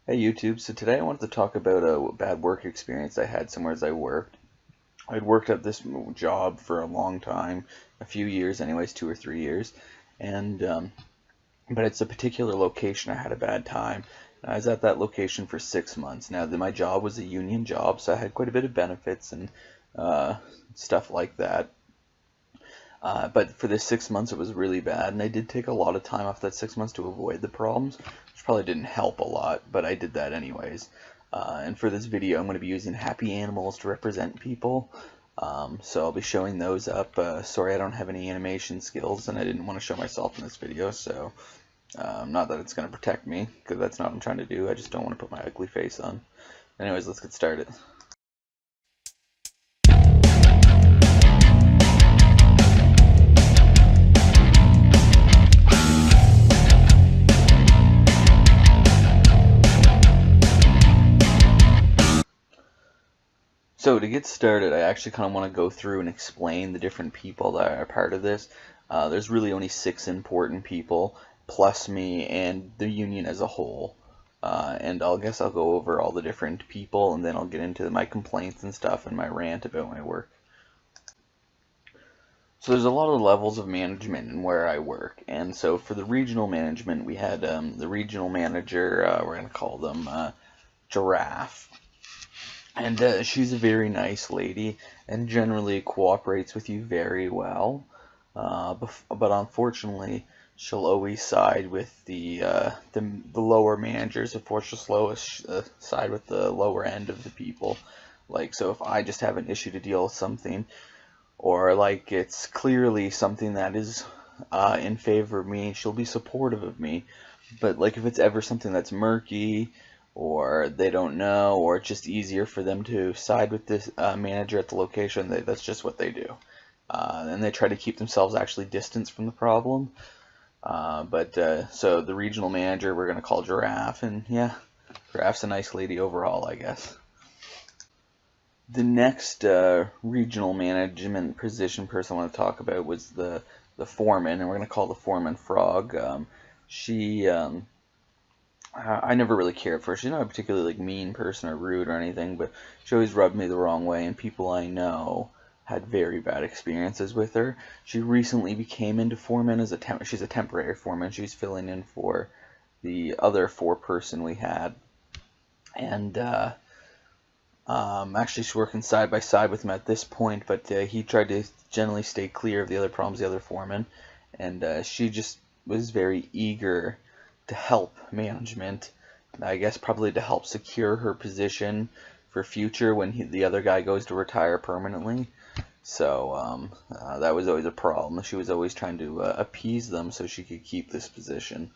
Hey YouTube, so today I wanted to talk about a bad work experience I had somewhere as I worked. I'd worked at this job for a long time, a few years anyways, 2 or 3 years, and but it's a particular location I had a bad time. I was at that location for 6 months. Now, my job was a union job, so I had quite a bit of benefits and uh, stuff like that. But for this 6 months, it was really bad, and I did take a lot of time off that 6 months to avoid the problems, which probably didn't help a lot, but I did that anyways. And for this video, I'm going to be using happy animals to represent people. So I'll be showing those up. Sorry, I don't have any animation skills, and I didn't want to show myself in this video, so not that it's going to protect me, because that's not what I'm trying to do. I just don't want to put my ugly face on. Anyways, let's get started. So to get started, I actually kind of want to go through and explain the different people that are part of this. There's really only 6 important people, plus me and the union as a whole. And I guess I'll go over all the different people, and then I'll get into my complaints and stuff and my rant about my work. So there's a lot of levels of management in where I work, and so for the regional management, we had the regional manager, we're going to call them Giraffe. And she's a very nice lady and generally cooperates with you very well. But unfortunately, she'll always side with the lower managers. Unfortunately, side with the lower end of the people. Like, so if I just have an issue to deal with something, or like it's clearly something that is in favor of me, she'll be supportive of me. But like if it's ever something that's murky, or they don't know, or it's just easier for them to side with this manager at the location, that's just what they do. And they try to keep themselves actually distanced from the problem. So the regional manager we're going to call Giraffe, and yeah, Giraffe's a nice lady overall, I guess. The next regional management position person I want to talk about was the foreman, and we're going to call the foreman Frog. She I never really cared for her. She's not a particularly like mean person or rude or anything, but she always rubbed me the wrong way, and people I know had very bad experiences with her. She recently became into foreman as she's a temporary foreman. She's filling in for the other four-person we had, and actually she's working side by side with him at this point. But he tried to generally stay clear of the other problems, the other foreman, and she just was very eager to help management. I guess probably to help secure her position for future when the other guy goes to retire permanently. So that was always a problem. She was always trying to appease them so she could keep this position.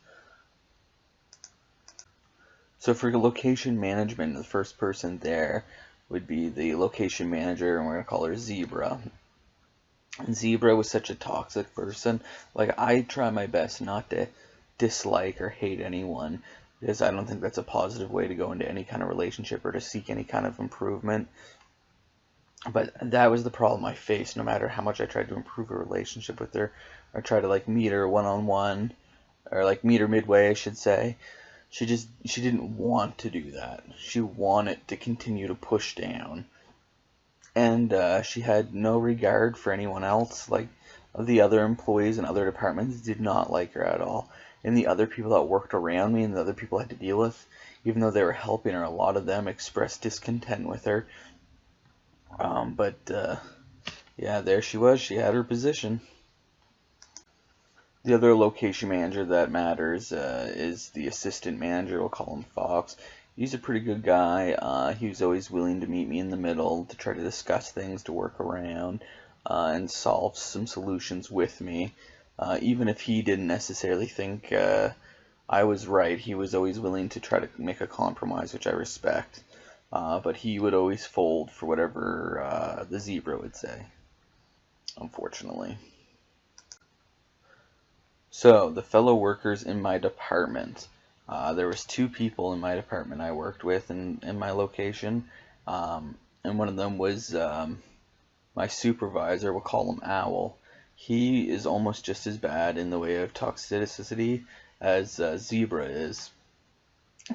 So for location management, the first person there would be the location manager, and we're going to call her Zebra. And Zebra was such a toxic person. Like, I try my best not to dislike or hate anyone, because I don't think that's a positive way to go into any kind of relationship or to seek any kind of improvement. But that was the problem I faced. No matter how much I tried to improve a relationship with her, or try to like meet her one-on-one, or like meet her midway, I should say, she didn't want to do that. She wanted to continue to push down, and she had no regard for anyone else. Like, the other employees in other departments did not like her at all, and the other people that worked around me and the other people I had to deal with, even though they were helping her, a lot of them expressed discontent with her. But yeah, there she was. She had her position. The other location manager that matters is the assistant manager. We'll call him Fox. He's a pretty good guy. He was always willing to meet me in the middle to try to discuss things, to work around, and solve some solutions with me. Even if he didn't necessarily think I was right, he was always willing to try to make a compromise, which I respect. But he would always fold for whatever the Zebra would say, unfortunately. So, the fellow workers in my department. There was 2 people in my department I worked with in my location, and one of them was my supervisor. We'll call him Owl. He is almost just as bad in the way of toxicity as Zebra is.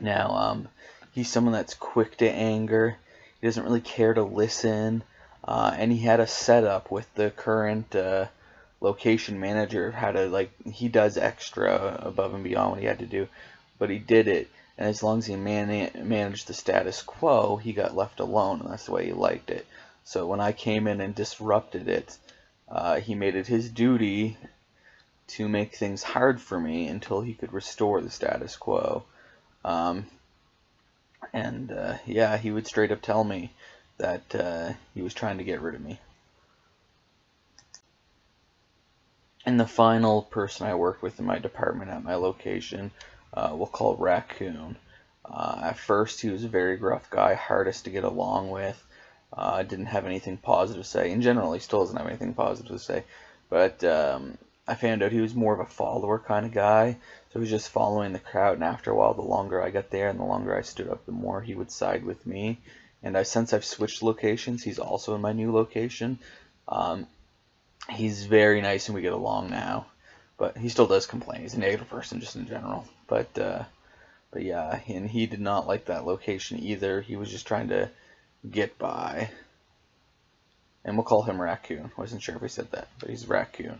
Now, he's someone that's quick to anger. He doesn't really care to listen. And he had a setup with the current location manager, how to, like, he does extra above and beyond what he had to do, but he did it. And as long as he managed the status quo, he got left alone, and that's the way he liked it. So when I came in and disrupted it, he made it his duty to make things hard for me until he could restore the status quo. Um, and yeah, he would straight up tell me that he was trying to get rid of me. And the final person I worked with in my department at my location, we'll call Raccoon. At first, he was a very gruff guy, hardest to get along with. Didn't have anything positive to say. In general, he still doesn't have anything positive to say. But I found out he was more of a follower kind of guy. So he was just following the crowd. And after a while, the longer I got there and the longer I stood up, the more he would side with me. And since I've switched locations, he's also in my new location. He's very nice and we get along now. But he still does complain. He's a negative person just in general. But yeah, and he did not like that location either. He was just trying to get by. And we'll call him Raccoon. Wasn't sure if we said that, but he's Raccoon.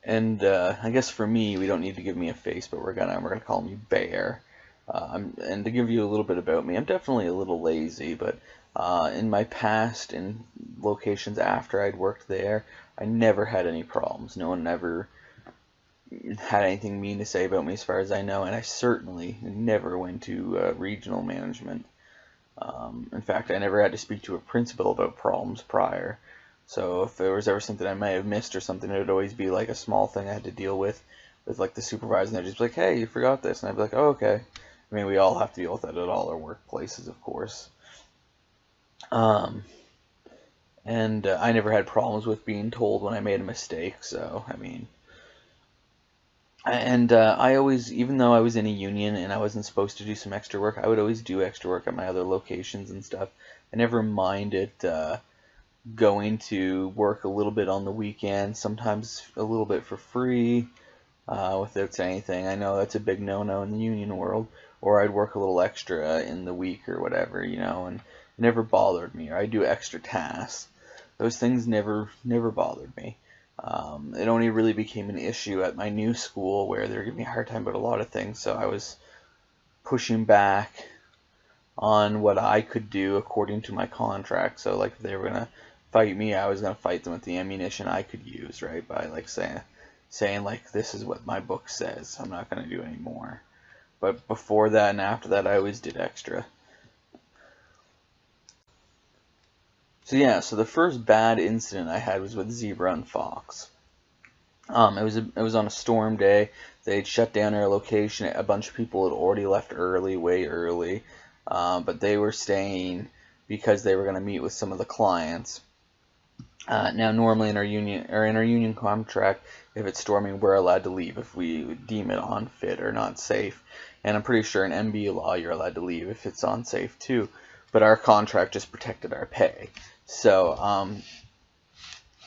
And I guess for me, we don't need to give me a face, but we're gonna call me Bear. And to give you a little bit about me, I'm definitely a little lazy, but in my past, in locations after I'd worked there, I never had any problems. No one ever had anything mean to say about me as far as I know, and I certainly never went to regional management. In fact, I never had to speak to a principal about problems prior. So if there was ever something I may have missed or something, it would always be like a small thing I had to deal with like the supervisor, and they'd just be like, hey, you forgot this. And I'd be like, oh, okay. I mean, we all have to deal with that at all our workplaces, of course. And I never had problems with being told when I made a mistake, so, I mean. And I always, even though I was in a union and I wasn't supposed to do some extra work, I would always do extra work at my other locations and stuff. I never minded going to work a little bit on the weekend, sometimes a little bit for free, without saying anything. I know that's a big no-no in the union world, or I'd work a little extra in the week or whatever, you know, and it never bothered me. Or I'd do extra tasks. Those things never bothered me. It only really became an issue at my new school where they were giving me a hard time about a lot of things, so I was pushing back on what I could do according to my contract. So like if they were gonna fight me, I was gonna fight them with the ammunition I could use, right? By like saying like, this is what my book says. I'm not gonna do any more. But before that and after that, I always did extra. So yeah, so the first bad incident I had was with Zebra and Fox. It was on a storm day. They'd shut down our location. A bunch of people had already left early, way early, but they were staying because they were going to meet with some of the clients. Now, normally in our union contract, if it's storming, we're allowed to leave if we deem it unfit or not safe. And I'm pretty sure in MB law, you're allowed to leave if it's unsafe too. But our contract just protected our pay. So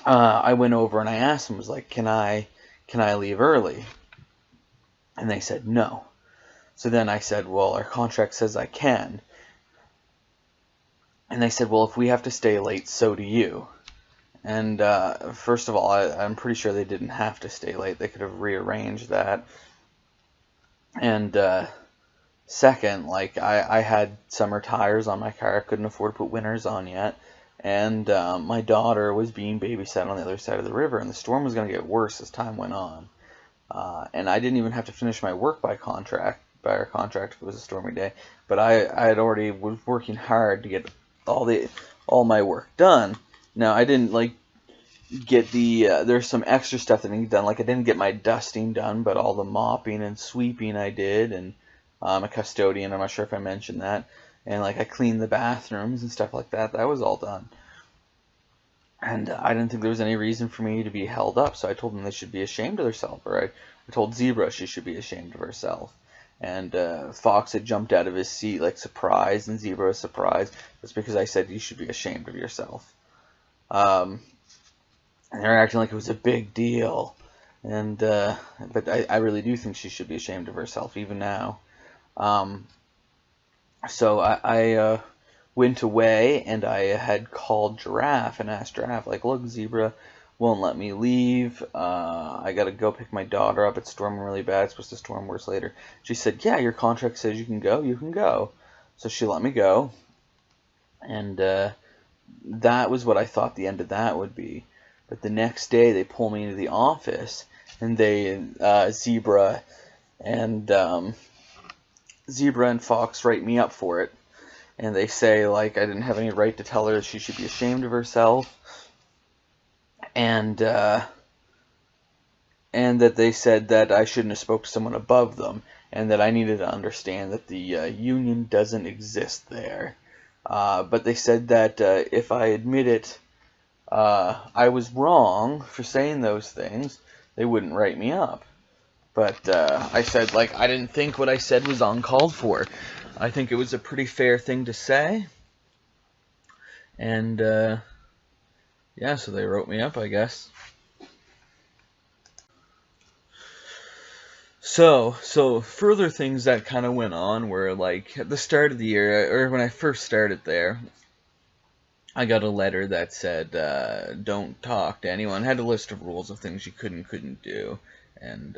I went over and I asked them, was like, can I leave early? And they said no. So then I said, well, our contract says I can. And they said, well, if we have to stay late, so do you. And first of all, I'm pretty sure they didn't have to stay late. They could have rearranged that. And second, like I had summer tires on my car. I couldn't afford to put winters on yet. And my daughter was being babysat on the other side of the river, and the storm was going to get worse as time went on. And I didn't even have to finish my work by our contract if it was a stormy day. But I had already was working hard to get all my work done. Now I didn't like get there's some extra stuff that I didn't get done. Like I didn't get my dusting done, but all the mopping and sweeping I did, and I'm a custodian. I'm not sure if I mentioned that. And like I cleaned the bathrooms and stuff like that. That was all done. And I didn't think there was any reason for me to be held up, so I told them they should be ashamed of themselves. Or I told Zebra she should be ashamed of herself. And Fox had jumped out of his seat like surprised, and Zebra was surprised. That's because I said you should be ashamed of yourself. And they're acting like it was a big deal. And but I really do think she should be ashamed of herself even now. So I went away, and I had called Giraffe and asked Giraffe, like, look, Zebra won't let me leave. I gotta go pick my daughter up. It's storming really bad. It's supposed to storm worse later. She said, yeah, your contract says you can go. You can go. So she let me go, and that was what I thought the end of that would be. But the next day, they pull me into the office, and Zebra and Zebra and Fox write me up for it. And they say, like, I didn't have any right to tell her she should be ashamed of herself. And that they said that I shouldn't have spoke to someone above them. And that I needed to understand that the union doesn't exist there. But they said that if I admit it, I was wrong for saying those things, they wouldn't write me up. But I said, like, I didn't think what I said was uncalled for. I think it was a pretty fair thing to say. And, yeah, so they wrote me up, I guess. So further things that kind of went on were, like, at the start of the year, or when I first started there, I got a letter that said, don't talk to anyone. It had a list of rules of things you could and couldn't do. And,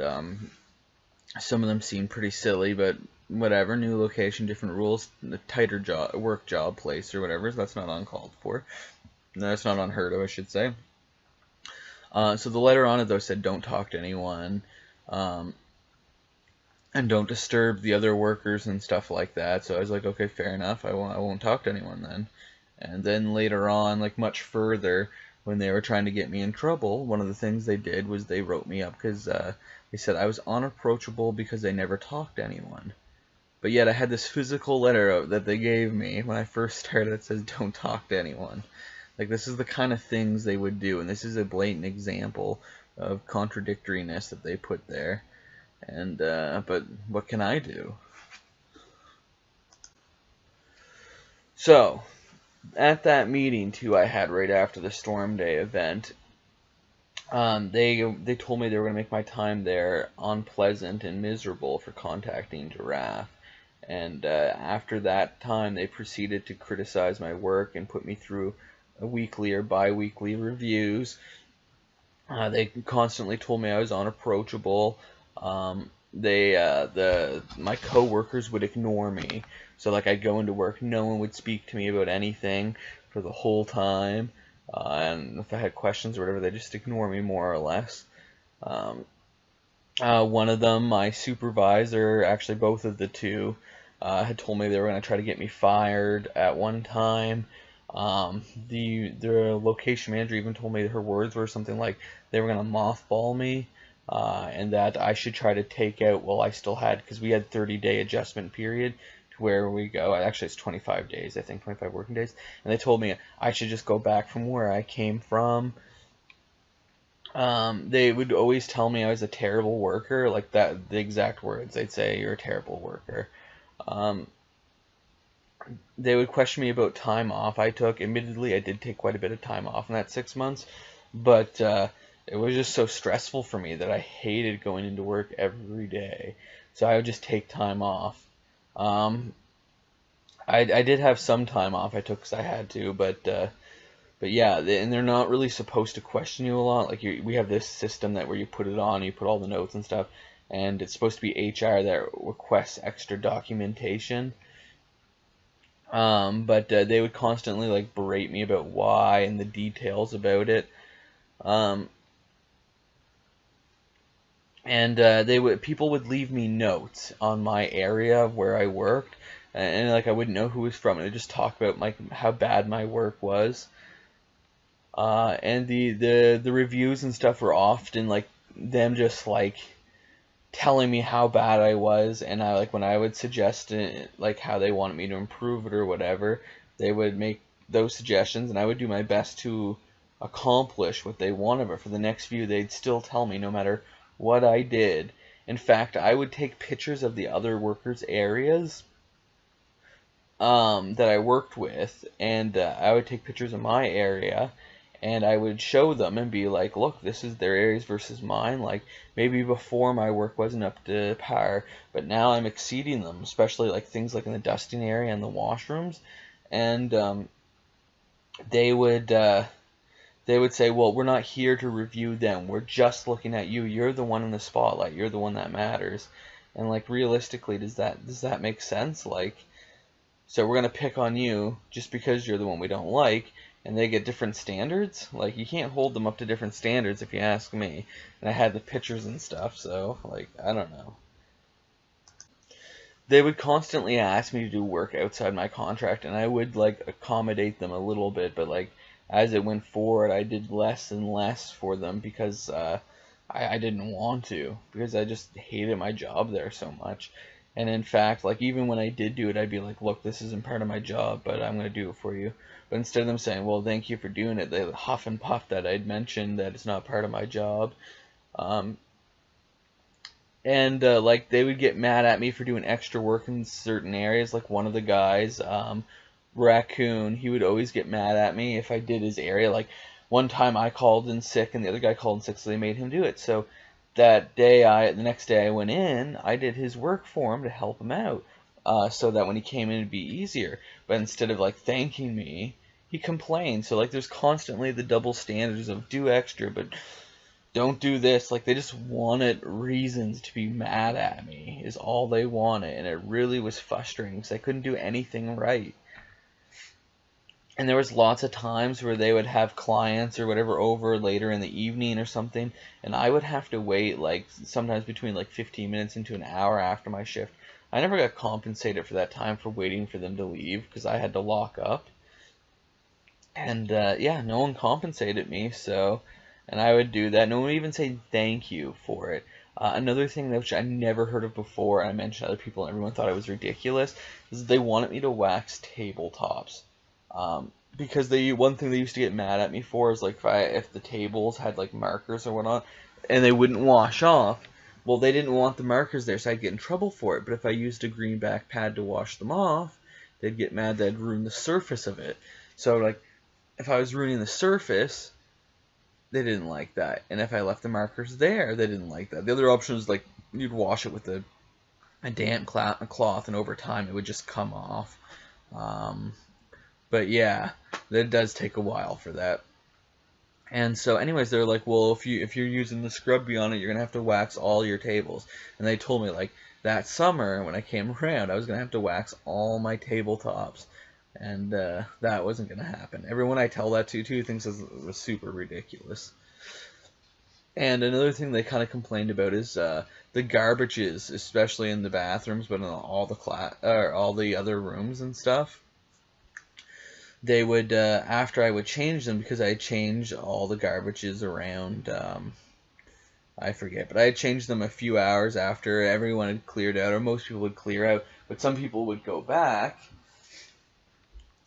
some of them seemed pretty silly, but whatever. New location, different rules, a tighter work job place or whatever. So that's not uncalled for. No, that's not unheard of, I should say. So the letter on it, though, said don't talk to anyone, and don't disturb the other workers and stuff like that. So I was like, okay, fair enough. I won't talk to anyone then. And then later on, like much further, when they were trying to get me in trouble, one of the things they did was they wrote me up because they said I was unapproachable because I never talked to anyone. But yet I had this physical letter that they gave me when I first started that says don't talk to anyone. Like, this is the kind of things they would do, and this is a blatant example of contradictoriness that they put there. And but what can I do? So at that meeting too I had right after the Storm Day event, they told me they were going to make my time there unpleasant and miserable for contacting Giraffe. And after that time, they proceeded to criticize my work and put me through weekly or bi-weekly reviews. They constantly told me I was unapproachable. My coworkers would ignore me. So, like, I'd go into work, no one would speak to me about anything for the whole time. And if I had questions or whatever, they just ignore me more or less. One of them, my supervisor, actually both of the two, had told me they were going to try to get me fired at one time. The location manager even told me her words were something like they were going to mothball me, and that I should try to take out while I still had, because we had 30-day adjustment period to where we go. Actually, it's 25 days, I think, 25 working days. And they told me I should just go back from where I came from. They would always tell me I was a terrible worker, like that, the exact words. They'd say, you're a terrible worker. They would question me about time off I took. Admittedly, I did take quite a bit of time off in that 6 months, but it was just so stressful for me that I hated going into work every day. So I would just take time off. I did have some time off I took because I had to, but yeah, and they're not really supposed to question you a lot. Like, we have this system that where you put it on, you put all the notes and stuff, and it's supposed to be HR that requests extra documentation. But they would constantly, like, berate me about why and the details about it. And people would leave me notes on my area of where I worked, and like I wouldn't know who was from it. They'd just talk about like how bad my work was. And the reviews and stuff were often like them just like telling me how bad I was, and I like when I would suggest it, like how they wanted me to improve it or whatever, they would make those suggestions, and I would do my best to accomplish what they wanted. But for the next few, they'd still tell me no matter what I did. In fact, I would take pictures of the other workers' areas that I worked with, and I would take pictures of my area, and I would show them and be like, look, this is their areas versus mine. Like, maybe before my work wasn't up to par, but now I'm exceeding them, especially like things like in the dusting area and the washrooms. And they would say, well, we're not here to review them. We're just looking at you. You're the one in the spotlight. You're the one that matters. And like, realistically, does that make sense? Like, so we're gonna pick on you just because you're the one we don't like, and they get different standards? Like, you can't hold them up to different standards, if you ask me. And I had the pictures and stuff, so like, I don't know. They would constantly ask me to do work outside my contract, and I would like accommodate them a little bit, but like, as it went forward, I did less and less for them because I didn't want to, because I just hated my job there so much. And in fact, like, even when I did do it, I'd be like, look, this isn't part of my job, but I'm going to do it for you. But instead of them saying, well, thank you for doing it, they huff and puff that I'd mentioned that it's not part of my job. And like, they would get mad at me for doing extra work in certain areas. Like, one of the guys, Raccoon, he would always get mad at me if I did his area. Like, one time I called in sick and the other guy called in sick, so they made him do it. So the next day I went in, I did his work for him to help him out, so that when he came in it'd be easier. But instead of like thanking me, he complained. So like, there's constantly the double standards of do extra, but don't do this. Like, they just wanted reasons to be mad at me, is all they wanted, and it really was frustrating because I couldn't do anything right. And there was lots of times where they would have clients or whatever over later in the evening or something, and I would have to wait like sometimes between like 15 minutes into an hour after my shift. I never got compensated for that time for waiting for them to leave because I had to lock up. And yeah, no one compensated me, so, and I would do that. No one would even say thank you for it. Another thing which I never heard of before, and I mentioned to other people and everyone thought it was ridiculous, is they wanted me to wax tabletops. Because one thing they used to get mad at me for is like, if the tables had like markers or whatnot, and they wouldn't wash off, well, they didn't want the markers there, so I'd get in trouble for it. But if I used a greenback pad to wash them off, they'd get mad that I'd ruin the surface of it. So like, if I was ruining the surface, they didn't like that. And if I left the markers there, they didn't like that. The other option was like, you'd wash it with a damp cloth, and over time it would just come off. But yeah, that does take a while for that. And so anyways, they're like, well, if you're using the scrubby on it, you're gonna have to wax all your tables. And they told me like that summer when I came around, I was gonna have to wax all my tabletops, and that wasn't gonna happen. Everyone I tell that to thinks it was super ridiculous. And another thing they kind of complained about is the garbages, especially in the bathrooms, but in all the other rooms and stuff. They would, after I would change them, because I had changed all the garbages around, I forget, but I had changed them a few hours after everyone had cleared out, or most people would clear out, but some people would go back,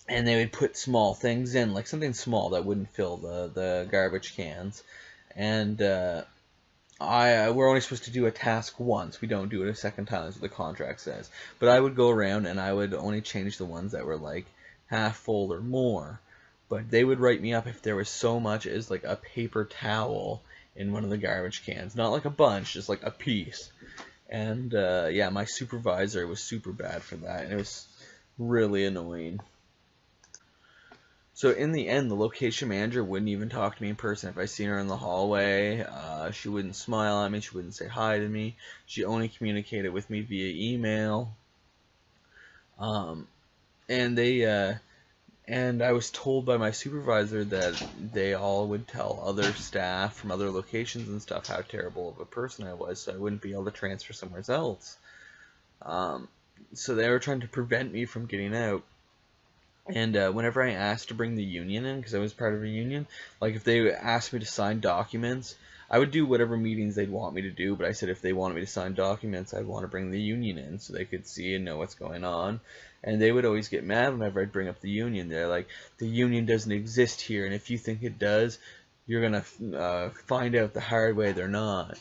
and they would put small things in, like something small that wouldn't fill the garbage cans, and we're only supposed to do a task once. We don't do it a second time, as the contract says. But I would go around, and I would only change the ones that were like half full or more. But they would write me up if there was so much as like a paper towel in one of the garbage cans. Not like a bunch, just like a piece. And yeah, my supervisor was super bad for that, and it was really annoying. So in the end, the location manager wouldn't even talk to me in person. If I seen her in the hallway, she wouldn't smile at me, she wouldn't say hi to me. She only communicated with me via email. And I was told by my supervisor that they all would tell other staff from other locations and stuff how terrible of a person I was, so I wouldn't be able to transfer somewhere else. So they were trying to prevent me from getting out. And whenever I asked to bring the union in, because I was part of a union, like if they asked me to sign documents, I would do whatever meetings they'd want me to do, but I said if they wanted me to sign documents, I'd want to bring the union in so they could see and know what's going on. And they would always get mad whenever I'd bring up the union. They're like, the union doesn't exist here, and if you think it does, you're going to find out the hard way they're not.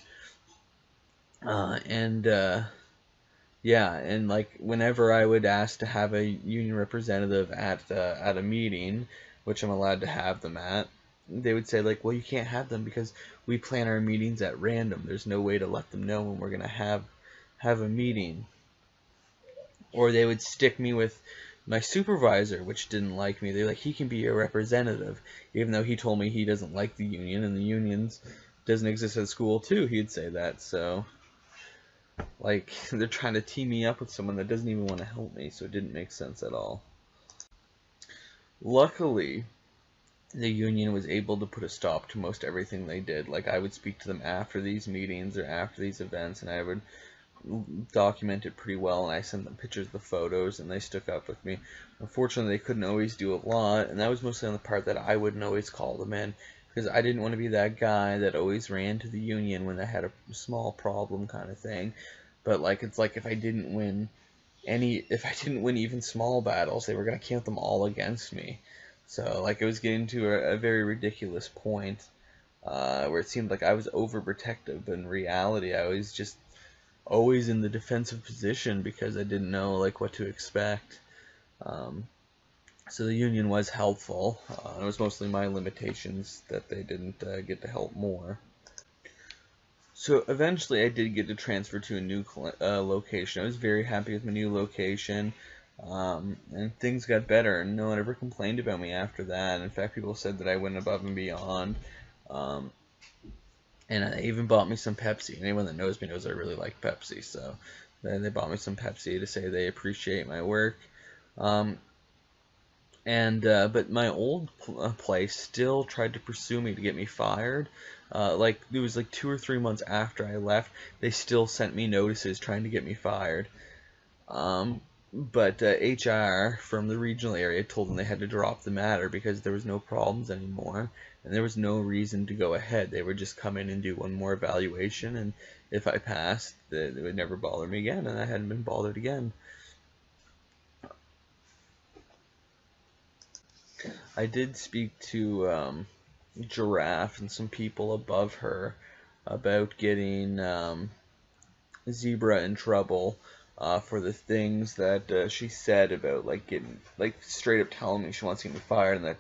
Yeah, and like whenever I would ask to have a union representative at a meeting, which I'm allowed to have them at, they would say like, well, you can't have them because we plan our meetings at random. There's no way to let them know when we're gonna have a meeting. Or they would stick me with my supervisor, which didn't like me. They're like, he can be your representative, even though he told me he doesn't like the union, and the unions doesn't exist at school too. He'd say that. So like, they're trying to team me up with someone that doesn't even want to help me, so it didn't make sense at all. Luckily, the union was able to put a stop to most everything they did. Like, I would speak to them after these meetings or after these events, and I would document it pretty well, and I sent them pictures of the photos, and they stuck up with me. Unfortunately, they couldn't always do a lot, and that was mostly on the part that I wouldn't always call them in, because I didn't want to be that guy that always ran to the union when they had a small problem kind of thing. But like, it's like if I didn't win even small battles, they were going to count them all against me. So like, it was getting to a very ridiculous point where it seemed like I was overprotective, but in reality I was just always in the defensive position because I didn't know like what to expect. So the union was helpful. It was mostly my limitations that they didn't get to help more. So eventually I did get to transfer to a new location. I was very happy with my new location, and things got better, and no one ever complained about me after that. In fact, people said that I went above and beyond, and they even bought me some Pepsi. Anyone that knows me knows I really like Pepsi, so they bought me some Pepsi to say they appreciate my work. But my old place still tried to pursue me to get me fired. Like, it was like 2 or 3 months after I left, they still sent me notices trying to get me fired. But HR from the regional area told them they had to drop the matter because there was no problems anymore, and there was no reason to go ahead. They would just come in and do one more evaluation, and if I passed, they would never bother me again, and I hadn't been bothered again. I did speak to Giraffe and some people above her about getting Zebra in trouble for the things that she said about like straight up telling me she wants to get me fired, and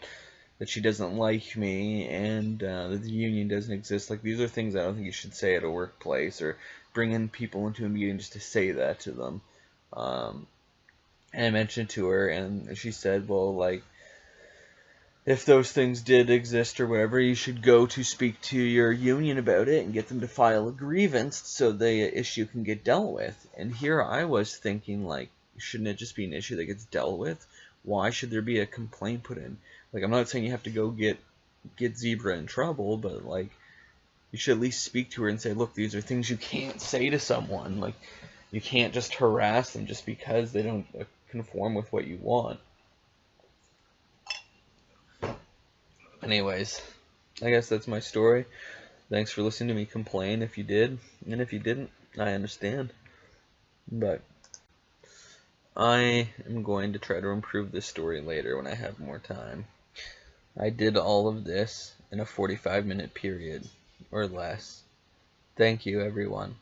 that she doesn't like me, and that the union doesn't exist. Like, these are things I don't think you should say at a workplace, or bring in people into a meeting just to say that to them. And I mentioned it to her, and she said, well, like, if those things did exist or whatever, you should go to speak to your union about it and get them to file a grievance so the issue can get dealt with. And here I was thinking, like, shouldn't it just be an issue that gets dealt with? Why should there be a complaint put in? Like, I'm not saying you have to go get Zebra in trouble, but like, you should at least speak to her and say, look, these are things you can't say to someone. Like, you can't just harass them just because they don't conform with what you want. Anyways, I guess that's my story. Thanks for listening to me complain if you did, and if you didn't, I understand. But I am going to try to improve this story later when I have more time. I did all of this in a 45-minute period, or less. Thank you, everyone.